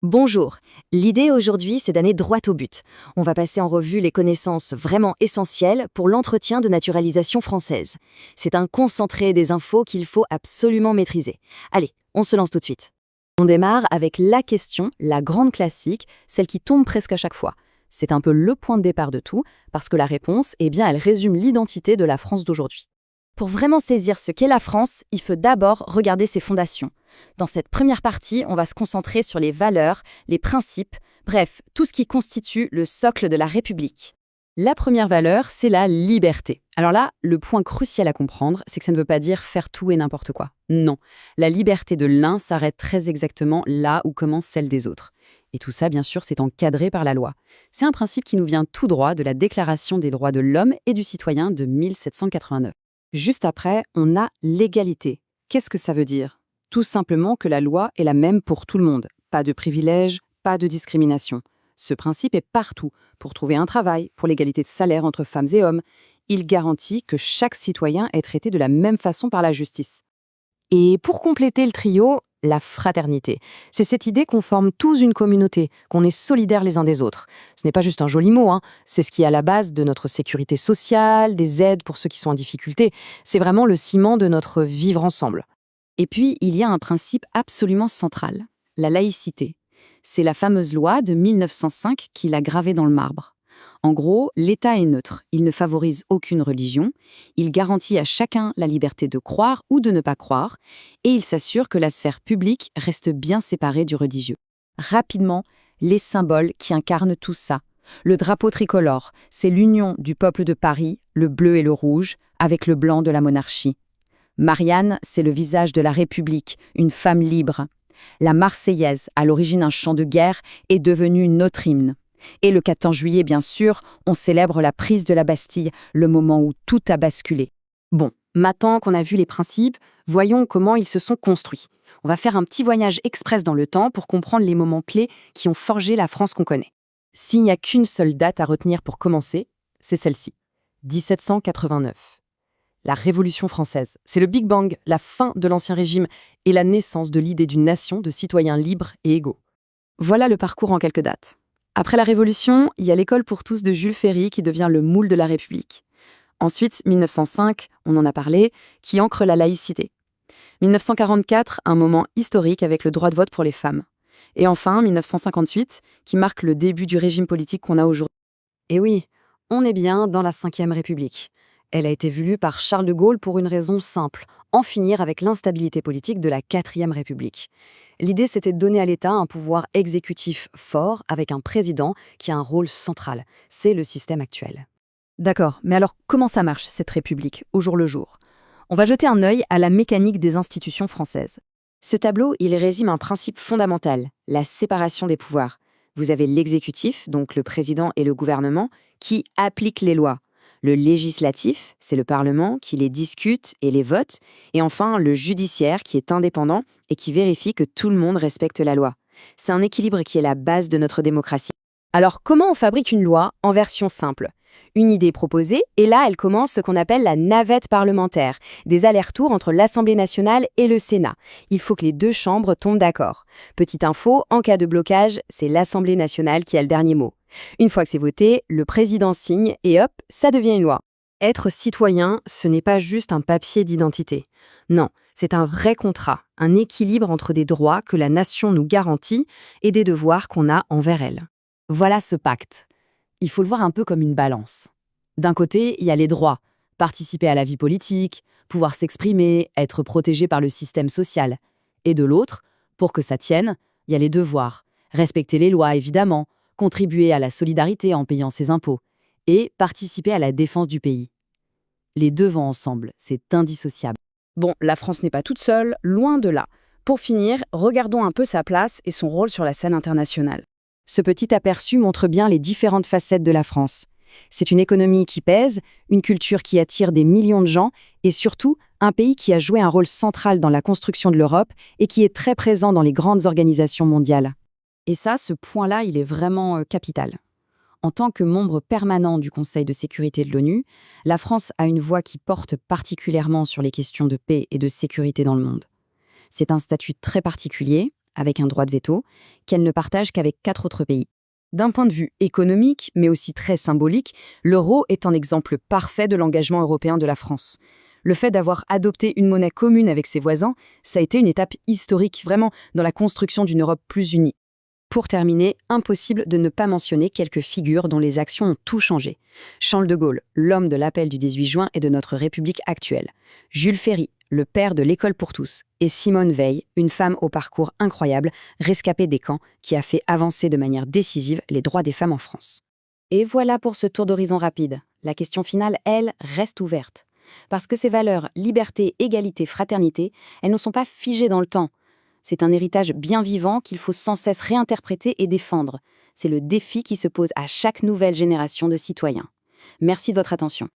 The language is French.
Bonjour, l'idée aujourd'hui c'est d'aller droit au but. On va passer en revue les connaissances vraiment essentielles pour l'entretien de naturalisation française. C'est un concentré des infos qu'il faut absolument maîtriser. Allez, on se lance tout de suite. On démarre avec la question, la grande classique, celle qui tombe presque à chaque fois. C'est un peu le point de départ de tout, parce que la réponse, elle résume l'identité de la France d'aujourd'hui. Pour vraiment saisir ce qu'est la France, il faut d'abord regarder ses fondations. Dans cette première partie, on va se concentrer sur les valeurs, les principes, bref, tout ce qui constitue le socle de la République. La première valeur, c'est la liberté. Alors là, le point crucial à comprendre, c'est que ça ne veut pas dire faire tout et n'importe quoi. Non, la liberté de l'un s'arrête très exactement là où commence celle des autres. Et tout ça, bien sûr, c'est encadré par la loi. C'est un principe qui nous vient tout droit de la Déclaration des droits de l'homme et du citoyen de 1789. Juste après, on a l'égalité. Qu'est-ce que ça veut dire? Tout simplement que la loi est la même pour tout le monde. Pas de privilèges, pas de discrimination. Ce principe est partout, pour trouver un travail, pour l'égalité de salaire entre femmes et hommes. Il garantit que chaque citoyen est traité de la même façon par la justice. Et pour compléter le trio, la fraternité. C'est cette idée qu'on forme tous une communauté, qu'on est solidaires les uns des autres. Ce n'est pas juste un joli mot, c'est ce qui est à la base de notre sécurité sociale, des aides pour ceux qui sont en difficulté. C'est vraiment le ciment de notre vivre ensemble. Et puis, il y a un principe absolument central, la laïcité. C'est la fameuse loi de 1905 qui l'a gravée dans le marbre. En gros, l'État est neutre, il ne favorise aucune religion, il garantit à chacun la liberté de croire ou de ne pas croire, et il s'assure que la sphère publique reste bien séparée du religieux. Rapidement, les symboles qui incarnent tout ça. Le drapeau tricolore, c'est l'union du peuple de Paris, le bleu et le rouge, avec le blanc de la monarchie. Marianne, c'est le visage de la République, une femme libre. La Marseillaise, à l'origine un chant de guerre, est devenue notre hymne. Et le 14 juillet, bien sûr, on célèbre la prise de la Bastille, le moment où tout a basculé. Bon, maintenant qu'on a vu les principes, voyons comment ils se sont construits. On va faire un petit voyage express dans le temps pour comprendre les moments clés qui ont forgé la France qu'on connaît. S'il n'y a qu'une seule date à retenir pour commencer, c'est celle-ci, 1789. La Révolution française, c'est le Big Bang, la fin de l'Ancien Régime et la naissance de l'idée d'une nation de citoyens libres et égaux. Voilà le parcours en quelques dates. Après la Révolution, il y a l'école pour tous de Jules Ferry qui devient le moule de la République. Ensuite, 1905, on en a parlé, qui ancre la laïcité. 1944, un moment historique avec le droit de vote pour les femmes. Et enfin, 1958, qui marque le début du régime politique qu'on a aujourd'hui. Et oui, on est bien dans la Ve République. Elle a été voulue par Charles de Gaulle pour une raison simple, en finir avec l'instabilité politique de la IVe République. L'idée, c'était de donner à l'État un pouvoir exécutif fort avec un président qui a un rôle central. C'est le système actuel. D'accord, mais alors comment ça marche, cette République, au jour le jour? On va jeter un œil à la mécanique des institutions françaises. Ce tableau, il résume un principe fondamental, la séparation des pouvoirs. Vous avez l'exécutif, donc le président et le gouvernement, qui appliquent les lois. Le législatif, c'est le Parlement qui les discute et les vote. Et enfin, le judiciaire qui est indépendant et qui vérifie que tout le monde respecte la loi. C'est un équilibre qui est la base de notre démocratie. Alors, comment on fabrique une loi en version simple? Une idée proposée, et là, elle commence ce qu'on appelle la navette parlementaire, des allers-retours entre l'Assemblée nationale et le Sénat. Il faut que les deux chambres tombent d'accord. Petite info, en cas de blocage, c'est l'Assemblée nationale qui a le dernier mot. Une fois que c'est voté, le président signe et hop, ça devient une loi. Être citoyen, ce n'est pas juste un papier d'identité. Non, c'est un vrai contrat, un équilibre entre des droits que la nation nous garantit et des devoirs qu'on a envers elle. Voilà ce pacte. Il faut le voir un peu comme une balance. D'un côté, il y a les droits, participer à la vie politique, pouvoir s'exprimer, être protégé par le système social. Et de l'autre, pour que ça tienne, il y a les devoirs, respecter les lois évidemment, contribuer à la solidarité en payant ses impôts, et participer à la défense du pays. Les deux vont ensemble, c'est indissociable. Bon, la France n'est pas toute seule, loin de là. Pour finir, regardons un peu sa place et son rôle sur la scène internationale. Ce petit aperçu montre bien les différentes facettes de la France. C'est une économie qui pèse, une culture qui attire des millions de gens et surtout un pays qui a joué un rôle central dans la construction de l'Europe et qui est très présent dans les grandes organisations mondiales. Et ça, ce point-là, il est vraiment capital. En tant que membre permanent du Conseil de sécurité de l'ONU, la France a une voix qui porte particulièrement sur les questions de paix et de sécurité dans le monde. C'est un statut très particulier, avec un droit de veto, qu'elle ne partage qu'avec 4 autres pays. D'un point de vue économique, mais aussi très symbolique, l'euro est un exemple parfait de l'engagement européen de la France. Le fait d'avoir adopté une monnaie commune avec ses voisins, ça a été une étape historique, vraiment, dans la construction d'une Europe plus unie. Pour terminer, impossible de ne pas mentionner quelques figures dont les actions ont tout changé. Charles de Gaulle, l'homme de l'appel du 18 juin et de notre République actuelle. Jules Ferry, le père de l'école pour tous. Et Simone Veil, une femme au parcours incroyable, rescapée des camps, qui a fait avancer de manière décisive les droits des femmes en France. Et voilà pour ce tour d'horizon rapide. La question finale, elle, reste ouverte. Parce que ces valeurs, liberté, égalité, fraternité, elles ne sont pas figées dans le temps. C'est un héritage bien vivant qu'il faut sans cesse réinterpréter et défendre. C'est le défi qui se pose à chaque nouvelle génération de citoyens. Merci de votre attention.